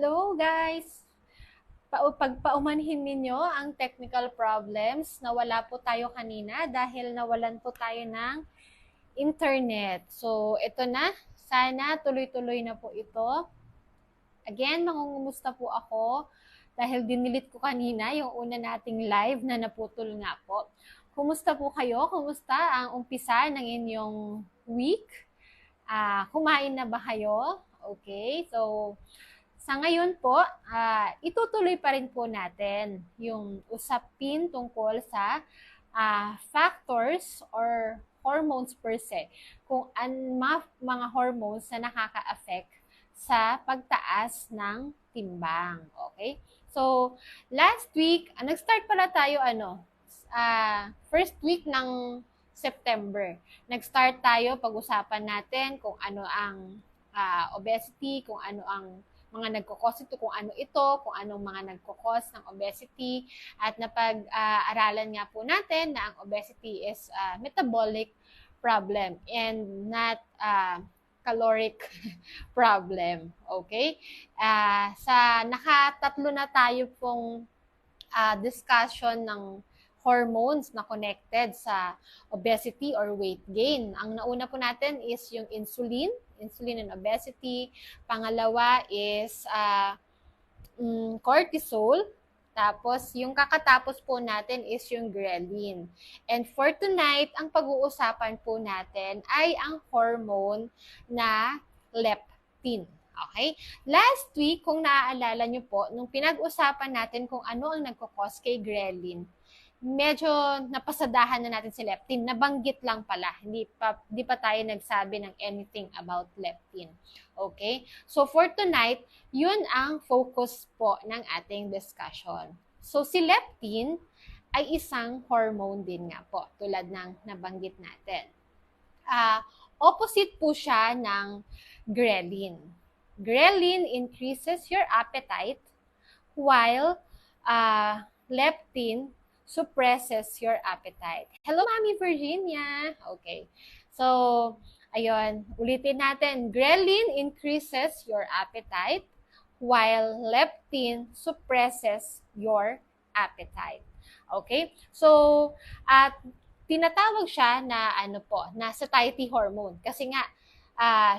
Hello guys! Pagpaumanhin ninyo ang technical problems, nawala po tayo kanina dahil nawalan po tayo ng internet. So, ito na. Sana tuloy-tuloy na po ito. Again, mangungumusta po ako dahil dinilit ko kanina yung una nating live na naputol nga po. Kumusta po kayo? Kumusta ang umpisa ng inyong week? Kumain na ba kayo? Okay, so sa ngayon po, itutuloy pa rin po natin yung usapin tungkol sa factors or hormones per se. Kung mga hormones na nakaka-affect sa pagtaas ng timbang. Okay? So, last week, nag-start pala tayo first week ng September. Nag-start tayo, pag-usapan natin kung ano ang obesity, kung ano ang mga nagkukos ito, kung ano ito, kung anong mga nagkukos ng obesity. At napag-aralan nga po natin na ang obesity is a metabolic problem and not caloric problem. Okay? Sa nakatatlo na tayo pong discussion ng hormones na connected sa obesity or weight gain. Ang nauna po natin is yung insulin and obesity. Pangalawa is cortisol. Tapos, yung kakatapos po natin is yung ghrelin. And for tonight, ang pag-uusapan po natin ay ang hormone na leptin. Okay? Last week, kung naaalala nyo po, nung pinag-usapan natin kung ano ang nagkakos kay ghrelin, medyo napasadahan na natin si leptin. Nabanggit lang pala. Hindi pa tayo nagsabi ng anything about leptin. Okay? So for tonight, yun ang focus po ng ating discussion. So si leptin ay isang hormone din nga po, tulad ng nabanggit natin. Opposite po siya ng ghrelin. Ghrelin increases your appetite while leptin suppresses your appetite. Hello, Mami Virginia! Okay. So, ayun, ulitin natin. Ghrelin increases your appetite while leptin suppresses your appetite. Okay? So, tinatawag siya na na satiety hormone kasi nga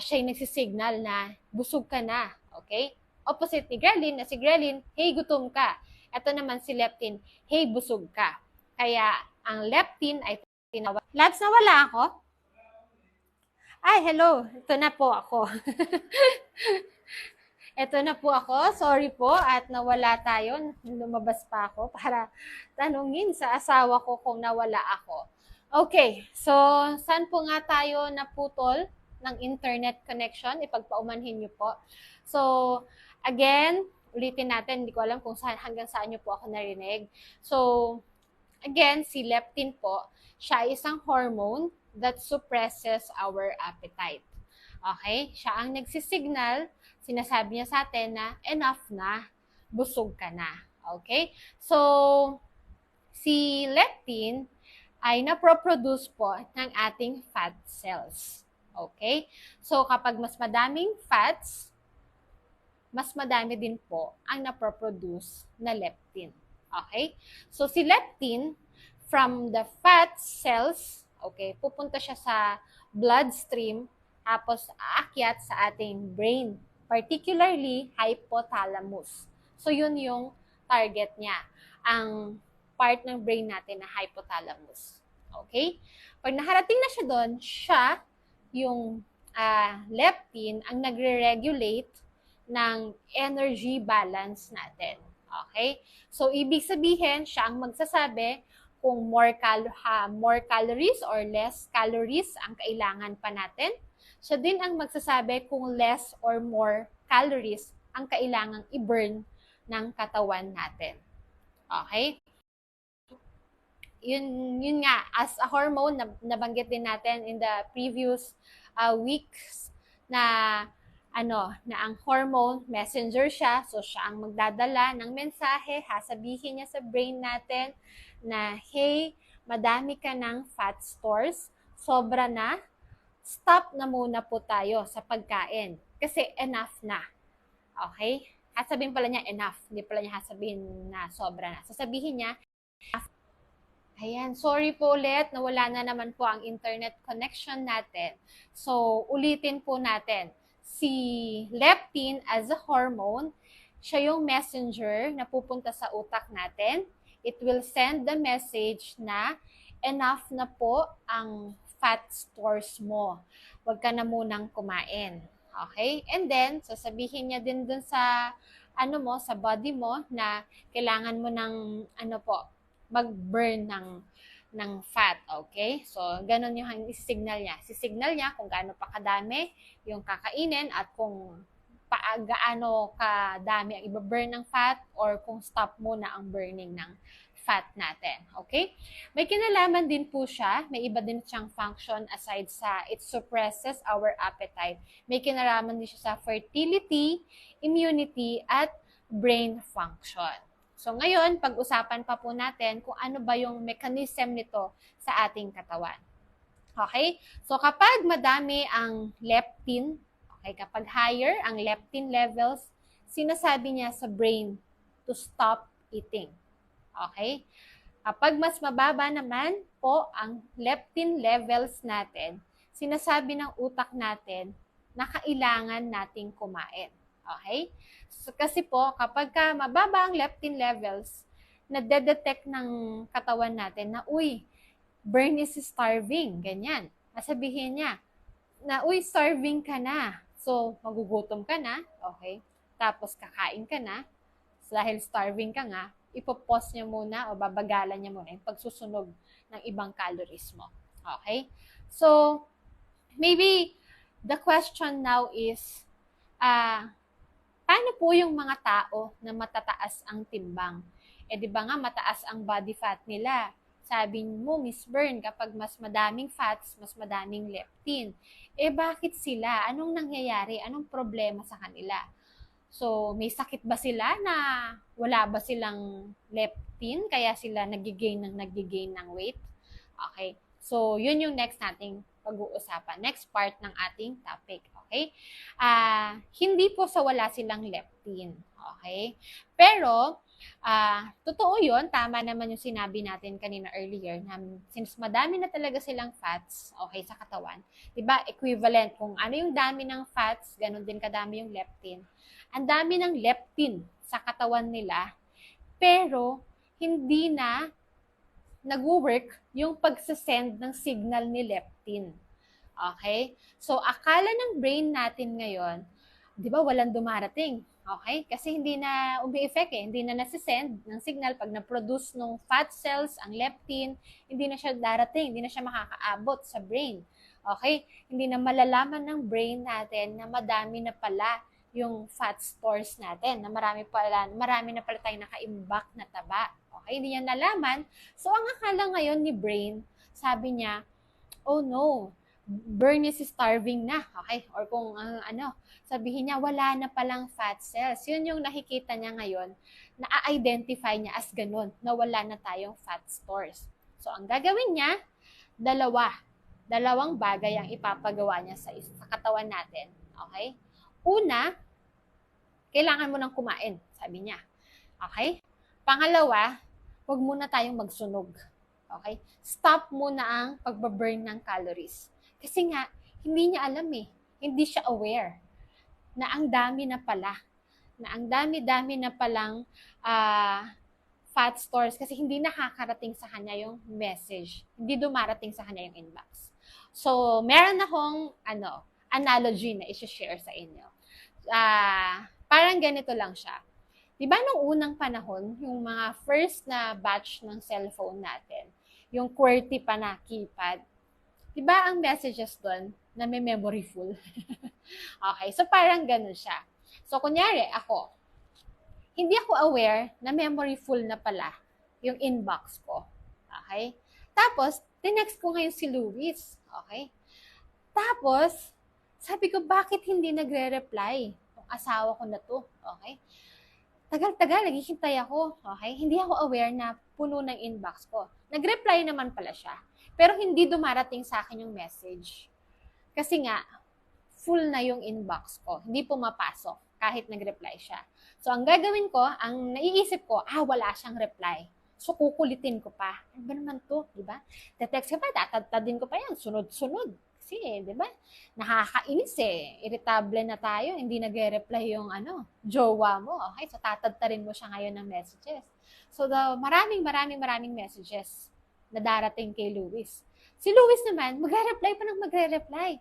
siya yung nagsisignal na busog ka na. Okay? Opposite ni ghrelin, na si ghrelin, hey, gutom ka. Ito naman si leptin, hey, busog ka. Kaya, ang leptin ay tinawag. Labs, nawala ako? Ay, hello. Ito na po ako. Ito na po ako. Sorry po at nawala tayo. Lumabas pa ako para tanungin sa asawa ko kung nawala ako. Okay, so saan po nga tayo naputol ng internet connection? Ipagpaumanhin niyo po. So, again, ulitin natin, hindi ko alam kung hanggang saan nyo po ako narinig. So, again, si leptin po, siya ay isang hormone that suppresses our appetite. Okay? Siya ang nagsisignal, sinasabi niya sa atin na enough na, busog ka na. Okay? So, si leptin ay naproproduce po ng ating fat cells. Okay? So, kapag mas madaming fats, mas madami din po ang naproproduce na leptin. Okay? So, si leptin, from the fat cells, okay, pupunta siya sa bloodstream, tapos aakyat sa ating brain, particularly hypothalamus. So, yun yung target niya, ang part ng brain natin na hypothalamus. Okay? Pag nakarating na siya doon, siya, yung leptin, ang nagre-regulate ng energy balance natin. Okay? So, ibig sabihin, siya ang magsasabi kung more calories or less calories ang kailangan pa natin. Siya din ang magsasabi kung less or more calories ang kailangang i-burn ng katawan natin. Okay? Yun nga, as a hormone, nabanggit din natin in the previous weeks na ang hormone, messenger siya, so siya ang magdadala ng mensahe, sasabihin niya sa brain natin na, hey, madami ka ng fat stores, sobra na, stop na muna po tayo sa pagkain kasi enough na. Okay? sasabihin pala niya enough. Hindi pala niya sasabihin na sobra na. Sasabihin niya, ayan, sorry po ulit, nawala na naman po ang internet connection natin. So, ulitin po natin. Si leptin as a hormone, siya yung messenger na pupunta sa utak natin. It will send the message na enough na po ang fat stores mo. Huwag ka na munang kumain. Okay? And then, sasabihin niya din dun sa sa body mo na kailangan mo ng mag-burn ng fat, okay? So, ganun yung signal niya. Signal niya kung gaano pa kadami yung kakainin at kung gaano kadami ang i-burn ng fat or kung stop muna ang burning ng fat natin, okay? May kinalaman din po siya, may iba din siyang function aside sa it suppresses our appetite. May kinalaman din siya sa fertility, immunity, at brain function. So ngayon, pag-usapan pa po natin kung ano ba yung mechanism nito sa ating katawan. Okay? So kapag madami ang leptin, okay, kapag higher ang leptin levels, sinasabi niya sa brain to stop eating. Okay? Kapag mas mababa naman po ang leptin levels natin, sinasabi ng utak natin na kailangan nating kumain. Okay? So, kasi po, kapag mababa ang leptin levels, nade-detect ng katawan natin na, uy, brain is starving, ganyan. Sabihin niya, na, uy, starving ka na. So, magugutom ka na, okay? Tapos, kakain ka na. So, dahil starving ka nga, ipopause niya muna o babagalan niya muna yung pagsusunog ng ibang calories mo. Okay? So, maybe the question now is, paano po yung mga tao na matataas ang timbang? Di ba nga mataas ang body fat nila? Sabi mo, Miss Bern, kapag mas madaming fats, mas madaming leptin. Bakit sila? Anong nangyayari? Anong problema sa kanila? So, may sakit ba sila na wala ba silang leptin kaya sila nagigain ng weight? Okay. So, yun yung next nating pag-uusapan. Next part ng ating topic. Okay? Hindi po sa wala silang leptin. Okay? Pero, totoo yun. Tama naman yung sinabi natin kanina earlier na since madami na talaga silang fats, okay, sa katawan, diba, equivalent kung ano yung dami ng fats, ganun din kadami yung leptin. Ang dami ng leptin sa katawan nila, pero hindi na nag-work yung pagsasend ng signal ni leptin. Okay? So, akala ng brain natin ngayon, di ba, walang dumarating. Okay? Kasi hindi na umi-effect hindi na nasisend ng signal pag na-produce ng fat cells, ang leptin, hindi na siya darating, hindi na siya makakaabot sa brain. Okay? Hindi na malalaman ng brain natin na madami na pala yung fat stores natin, na marami na pala tayong nakaimbak na taba. Okay, hindi niya nalaman. So, ang akala ngayon ni brain, sabi niya, oh no, Bern is starving na. Okay, or kung sabihin niya, wala na palang fat cells. Yun yung nakikita niya ngayon, na-identify niya as ganun, na wala na tayong fat stores. So, ang gagawin niya, dalawang bagay ang ipapagawa niya sa katawan natin. Okay? Una, kailangan mo nang kumain, sabi niya. Okay? Pangalawa, huwag muna tayong magsunog. Okay? Stop muna ang pagbaburn ng calories. Kasi nga, hindi niya alam hindi siya aware na ang dami na pala. Na ang dami-dami na palang fat stores kasi hindi nakakarating sa kanya yung message. Hindi dumarating sa kanya yung inbox. So, meron akong analogy na i-share sa inyo. Parang ganito lang siya. Diba nung unang panahon, yung mga first na batch ng cellphone natin, yung QWERTY pa na keypad, diba ang messages doon na may memory full? Okay, so parang ganun siya. So kunyari ako, hindi ako aware na memory full na pala yung inbox ko. Okay? Tapos, tinext ko ngayon si Luis. Okay? Tapos, sabi ko, bakit hindi nagre-reply? Asawa ko na to, okay? Tagal-tagal, naghihintay ako, okay? Hindi ako aware na puno ng inbox ko. Nag-reply naman pala siya, pero hindi dumarating sa akin yung message. Kasi nga, full na yung inbox ko, hindi pumapasok. kahit nag-reply siya. So, ang gagawin ko, ang naiisip ko, wala siyang reply. So, kukulitin ko pa. Ano ba naman to, di ba? Te-text ko pa, tatadtadin ko pa yan, sunod-sunod. Kasi, di ba? Nakakainis Irritable na tayo, hindi nagre-reply yung jowa mo. Okay? So, tatadtarin mo siya ngayon ng messages. So, maraming messages na darating kay Luis. Si Luis naman, magre-reply pa ng magre-reply.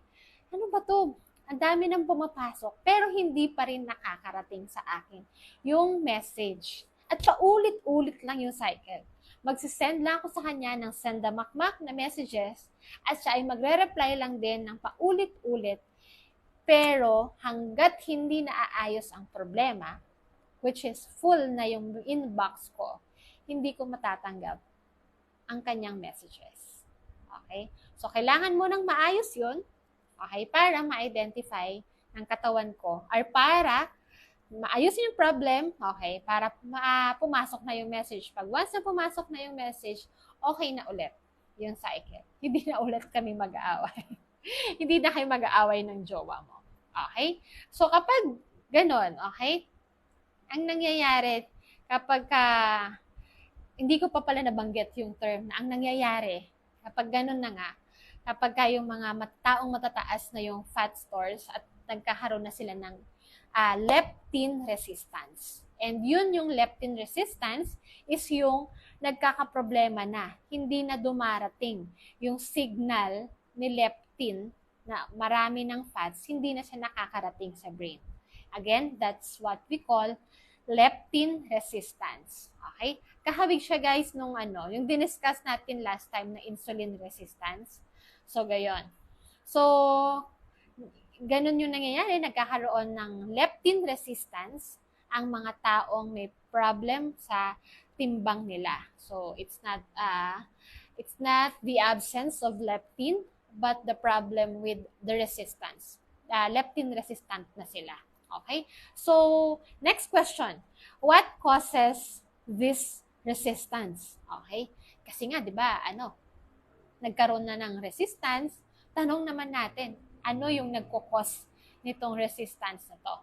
Ano ba to? Ang dami nang pumapasok, pero hindi pa rin nakakarating sa akin yung message. At paulit-ulit lang yung cycle. Magsisend lang ako sa kanya ng sendamakmak na messages at siya ay magre-reply lang din ng paulit-ulit. Pero hanggat hindi naaayos ang problema, which is full na yung inbox ko, hindi ko matatanggap ang kanyang messages. Okay? So, kailangan mo nang maayos yun, okay, para ma-identify ng katawan ko or para maayusin yung problem, okay, para pumasok na yung message. Pag once na pumasok na yung message, okay na ulit yung cycle. Hindi na ulit kami mag-aaway. Hindi na kayo mag-aaway ng jowa mo. Okay? So, kapag ganon, okay, ang nangyayari kapag hindi ko pa pala nabanggit yung term na ang nangyayari kapag ganon na nga, kapag yung mga taong matataas na yung fat stores at nagkakaroon na sila ng leptin resistance. And yun yung leptin resistance is yung nagkakaproblema na hindi na dumarating yung signal ni leptin na marami ng fats, hindi na siya nakakarating sa brain. Again, that's what we call leptin resistance. Okay? Kahawig siya guys nung yung diniscuss natin last time na insulin resistance. So, gayon. So, ganun yung nangyayari, nagkakaroon ng leptin resistance ang mga taong may problem sa timbang nila. So, it's not the absence of leptin, but the problem with the resistance. Leptin resistant na sila. Okay? So, next question. What causes this resistance? Okay? Kasi nga, di ba, nagkaroon na ng resistance, tanong naman natin, ano yung nagkukos nitong resistance na to?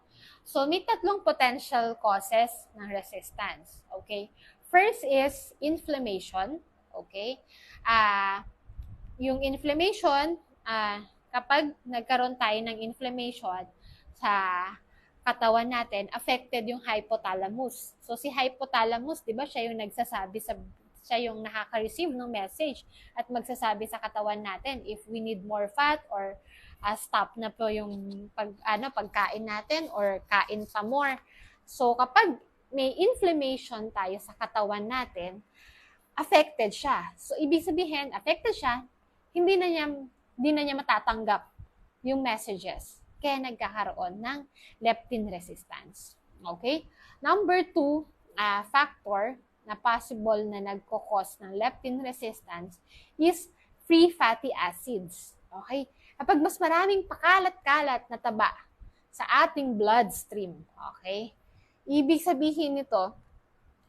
So, may tatlong potential causes ng resistance. Okay? First is inflammation. Okay? Yung inflammation, kapag nagkaroon tayo ng inflammation sa katawan natin, affected yung hypothalamus. So, si hypothalamus, di ba, siya yung siya yung nakaka-receive ng message at magsasabi sa katawan natin if we need more fat or stop na po yung pagkain natin or kain pa more. So, kapag may inflammation tayo sa katawan natin, affected siya. So, ibig sabihin, affected siya, hindi na niya matatanggap yung messages. Kaya nagkakaroon ng leptin resistance. Okay? Number 2, factor na possible na nagkukos ng leptin resistance is free fatty acids. Okay? Kapag mas maraming pakalat-kalat na taba sa ating bloodstream, okay? Ibig sabihin nito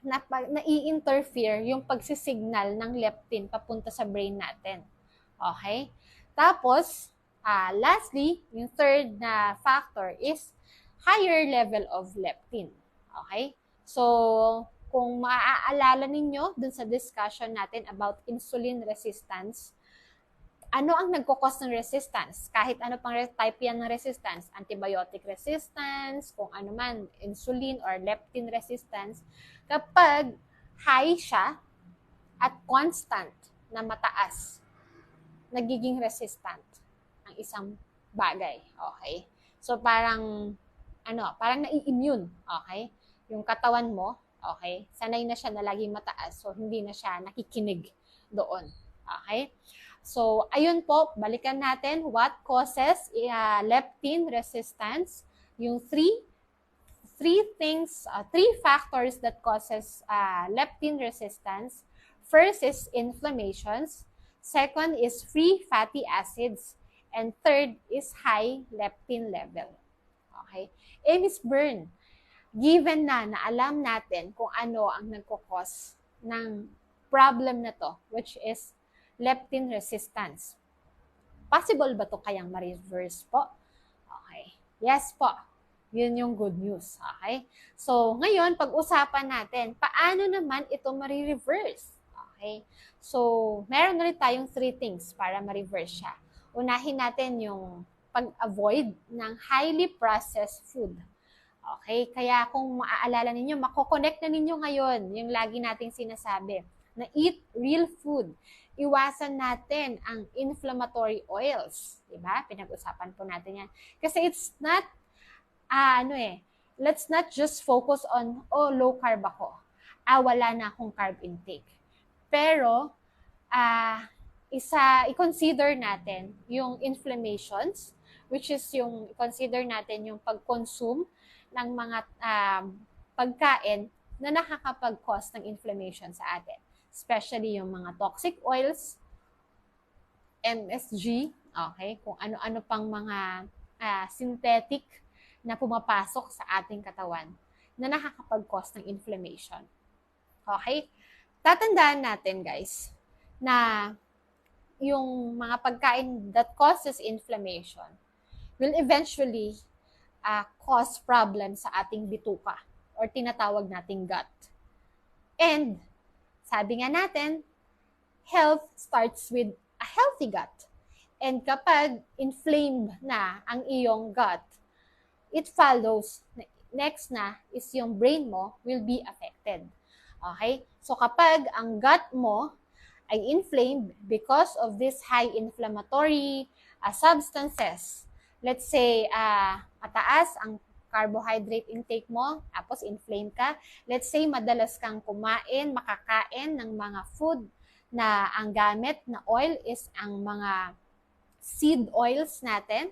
na i-interfere yung pagsisignal ng leptin papunta sa brain natin. Okay? Tapos, lastly, yung third na factor is higher level of leptin. Okay? So, kung maaalala ninyo dun sa discussion natin about insulin resistance, ano ang nagkukos ng resistance? Kahit ano pang type yan ng resistance, antibiotic resistance, kung ano man, insulin or leptin resistance, kapag high siya at constant na mataas, nagiging resistant ang isang bagay. Okay? So, parang nai-immune. Okay? Yung katawan mo, okay? Sanay na siya na laging mataas, so hindi na siya nakikinig doon. Okay? So, ayun po, balikan natin what causes leptin resistance. Yung three factors that causes leptin resistance. First is inflammations. Second is free fatty acids. And third is high leptin level. Okay? Miss Bern, given na alam natin kung ano ang nagkukos ng problem na to, which is leptin resistance. Possible ba to kayang ma-reverse po? Okay. Yes po. Yun yung good news. Okay? So, ngayon, pag-usapan natin, paano naman ito marireverse? Okay? So, meron ulit tayong 3 things para ma-reverse siya. Unahin natin yung pag-avoid ng highly processed food. Okay? Kaya kung maaalala ninyo, mako-connect na ninyo ngayon yung lagi nating sinasabi na eat real food. Iwasan natin ang inflammatory oils. Diba? Pinag-usapan po natin yan. Kasi it's not let's not just focus on, low carb ako. Wala na akong carb intake. Pero, i-consider natin yung inflammations, which is yung i-consider natin yung pag-consume ng mga pagkain na nakakapag-cause ng inflammation sa atin. Especially yung mga toxic oils, MSG, okay? Kung ano-ano pang mga synthetic na pumapasok sa ating katawan na nakakapag-cause ng inflammation. Okay? Tatandaan natin, guys, na yung mga pagkain that causes inflammation will eventually cause problem sa ating bituka or tinatawag nating gut. And sabi nga natin, health starts with a healthy gut. And kapag inflamed na ang iyong gut, it follows, next na is yung brain mo will be affected. Okay? So kapag ang gut mo ay inflamed because of this high inflammatory substances, let's say mataas ang carbohydrate intake mo, tapos inflamed ka, let's say madalas kang makakain ng mga food na ang gamit na oil is ang mga seed oils natin,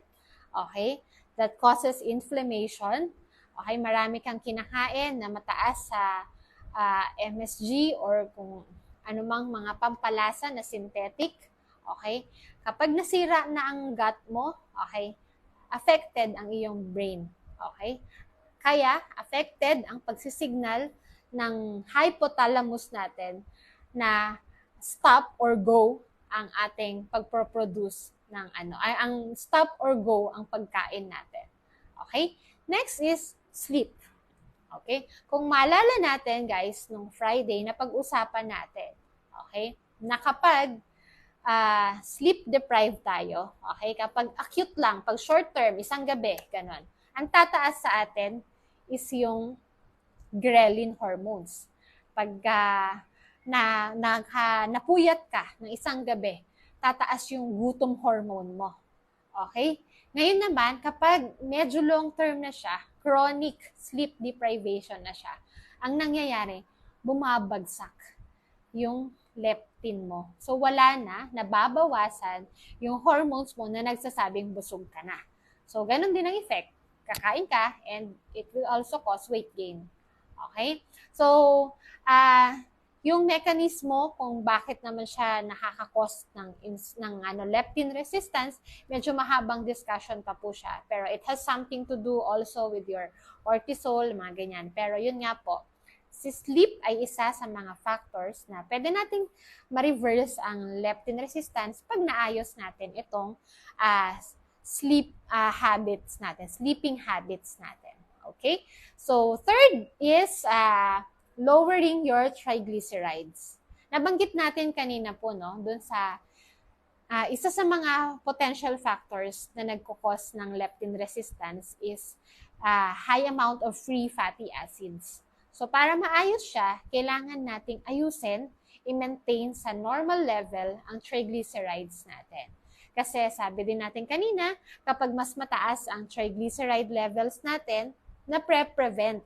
okay? That causes inflammation. Okay, marami kang kinakain na mataas sa MSG or kung anumang mga pampalasa na synthetic. Okay? Kapag nasira na ang gut mo, okay, affected ang iyong brain. Okay? Kaya, affected ang pagsisignal ng hypothalamus natin na stop or go ang ating pagproproduce ng ang stop or go ang pagkain natin. Okay? Next is sleep. Okay? Kung maalala natin, guys, nung Friday na pag-usapan natin, okay, na kapag sleep deprived tayo, okay, kapag acute lang, pag short term, isang gabi, ganun, ang tataas sa atin is yung ghrelin hormones. Pag napuyat ka ng isang gabi, tataas yung gutom hormone mo. Okay? Ngayon naman, kapag medyo long-term na siya, chronic sleep deprivation na siya, ang nangyayari, bumabagsak yung leptin mo. So, wala na, nababawasan yung hormones mo na nagsasabing busog ka na. So, ganun din ang effect. Kakain ka and it will also cause weight gain. Okay? So, yung mekanismo kung bakit naman siya nakaka-cause ng leptin resistance, medyo mahabang discussion pa po siya. Pero it has something to do also with your cortisol, mga ganyan. Pero yun nga po, si sleep ay isa sa mga factors na pwede nating ma-reverse ang leptin resistance pag naayos natin itong sleep habits natin, sleeping habits natin. Okay? So, third is lowering your triglycerides. Nabanggit natin kanina po, no, dun sa isa sa mga potential factors na nagkukos ng leptin resistance is high amount of free fatty acids. So, para maayos siya, kailangan nating ayusin, i-maintain sa normal level ang triglycerides natin. Kasi sabi din natin kanina, kapag mas mataas ang triglyceride levels natin, na-prevent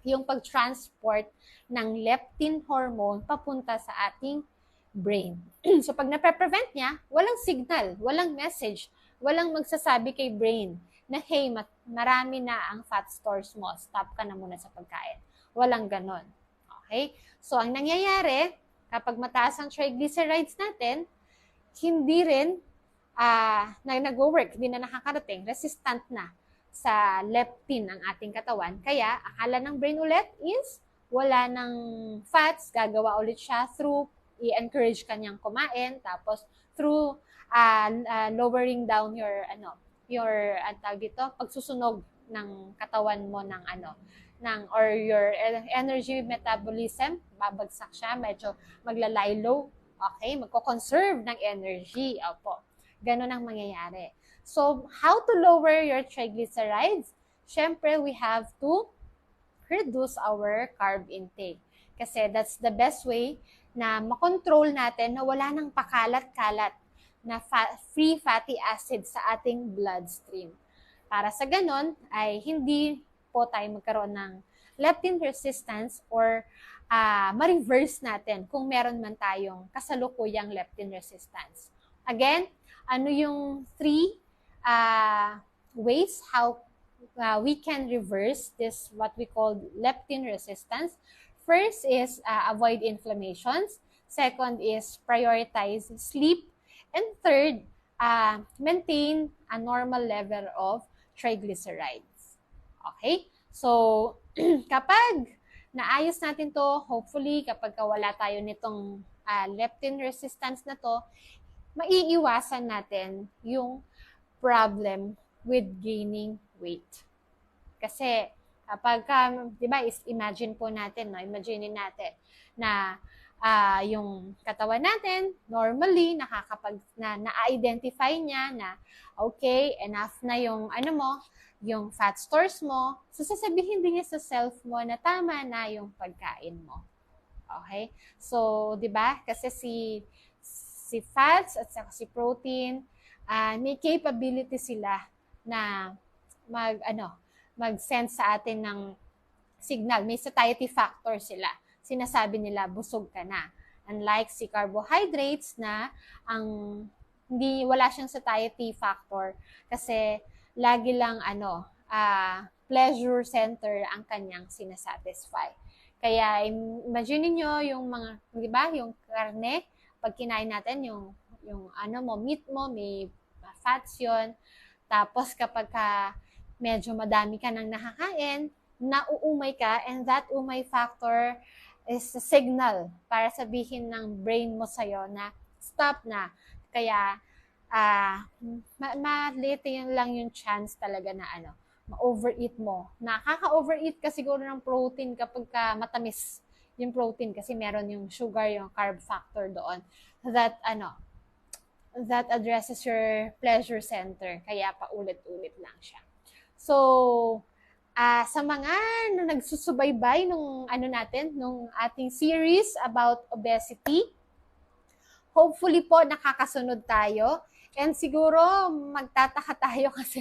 yung pag-transport ng leptin hormone papunta sa ating brain. So pag na-prevent niya, walang signal, walang message, walang magsasabi kay brain na, hey, marami na ang fat stores mo, stop ka na muna sa pagkain. Walang ganon. Okay? So ang nangyayari, kapag mataas ang triglycerides natin, hindi rin nag-work, hindi na nakakarating, resistant na sa leptin ang ating katawan. Kaya, akala ng brain ulit is wala ng fats, gagawa ulit siya through i-encourage kanyang kumain, tapos through lowering down your pagsusunog ng katawan mo ng or your energy metabolism, babagsak siya, medyo maglalay low, okay? Magko-conserve ng energy, opo. Ganun ang mangyayari. So, how to lower your triglycerides? Syempre, we have to reduce our carb intake. Kasi that's the best way na makontrol natin na wala nang pakalat-kalat na free fatty acid sa ating bloodstream. Para sa ganon, ay hindi po tayo magkaroon ng leptin resistance or ma-reverse natin kung meron man tayong kasalukuyang leptin resistance. Again, ano yung 3 ways how we can reverse this what we call leptin resistance? First is avoid inflammations. Second is prioritize sleep. And third, maintain a normal level of triglycerides. Okay? So, kapag naayos natin to, hopefully, kapag wala tayo nitong leptin resistance na to, maiiwasan natin yung problem with gaining weight. Kasi, kapag, di ba, imagine po natin, no? Imagine natin na yung katawan natin, normally, na-identify niya na, okay, enough na yung, yung fat stores mo. So, sasabihin din niya sa self mo na tama na yung pagkain mo. Okay? So, di ba? Kasi si fats at saka si protein, may capability sila na mag-send sa atin ng signal. May satiety factor sila. Sinasabi nila, busog ka na. Unlike si carbohydrates na wala siyang satiety factor kasi lagi lang pleasure center ang kanyang sinasatisfy. Kaya imagine niyo yung mga, di ba, yung karne, pag kinain natin yung meat mo, may fats yun. Tapos kapag medyo madami ka nang nakakain, nauumay ka, and that umay factor is a signal para sabihin ng brain mo sa'yo na stop na. Kaya, maliit lang yung chance talaga na ma-overeat mo. Nakaka-overeat ka siguro ng protein kapag matamis yung protein kasi meron yung sugar, yung carb factor doon. That addresses your pleasure center. Kaya paulit-ulit lang siya. So, sa mga nagsusubaybay nung ating series about obesity, hopefully po nakakasunod tayo. And siguro magtataka tayo kasi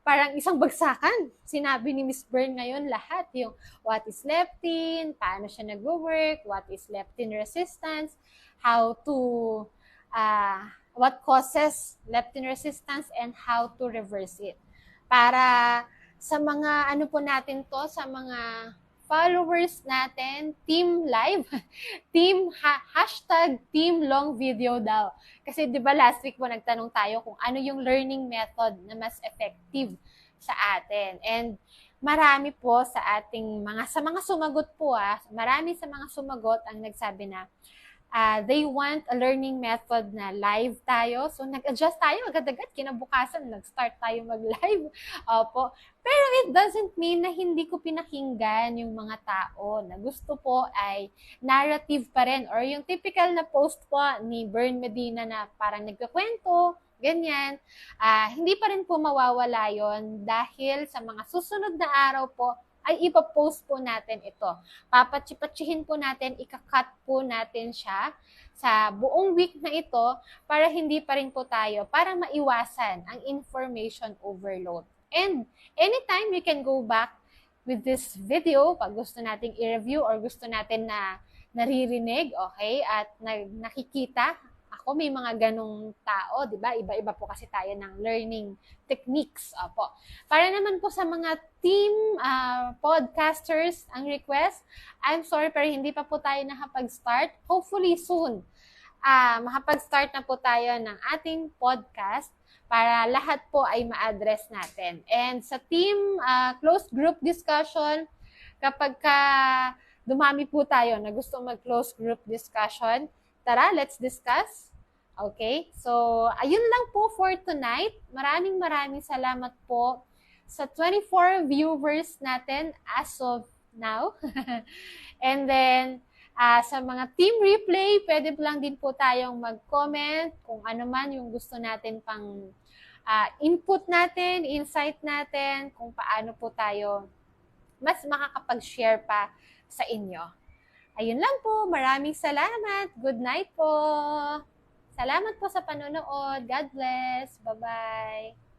parang isang bagsakan. Sinabi ni Miss Bern ngayon lahat yung what is leptin, paano siya nag-work, what is leptin resistance, what causes leptin resistance and how to reverse it. Para sa mga sa mga followers natin, Team Live, #Team Long Video daw. Kasi di ba last week po nagtanong tayo kung ano yung learning method na mas effective sa atin. And marami po sa mga sumagot po marami sa mga sumagot ang nagsabi na they want a learning method na live tayo. So, nag-adjust tayo agad-agad. Kinabukasan, nag-start tayo mag-live. Opo. Pero it doesn't mean na hindi ko pinakinggan yung mga tao na gusto po ay narrative pa rin. Or yung typical na post po ni Bern Medina na parang nagkakwento, ganyan. Hindi pa rin po mawawala yon dahil sa mga susunod na araw po, ay ipapost po natin ito. Papatsipatsihin po natin, ikakat po natin siya sa buong week na ito para hindi pa rin po tayo, para maiwasan ang information overload. And anytime you can go back with this video pag gusto nating i-review or gusto natin na naririnig, okay, at nakikita. Ako, may mga ganong tao, di ba? Iba-iba po kasi tayo ng learning techniques. Opo. Para naman po sa mga team podcasters, ang request, I'm sorry pero hindi pa po tayo nakapag-start. Hopefully soon, makapag-start na po tayo ng ating podcast para lahat po ay ma-address natin. And sa team closed group discussion, kapag dumami po tayo na gusto mag-closed group discussion, tara, let's discuss. Okay? So, ayun lang po for tonight. Maraming salamat po sa 24 viewers natin as of now. And then, sa mga team replay, pwede lang din po tayong mag-comment kung ano man yung gusto natin pang input natin, insight natin, kung paano po tayo mas makakapag-share pa sa inyo. Ayun lang po. Maraming salamat. Good night po. Salamat po sa panonood. God bless. Bye-bye.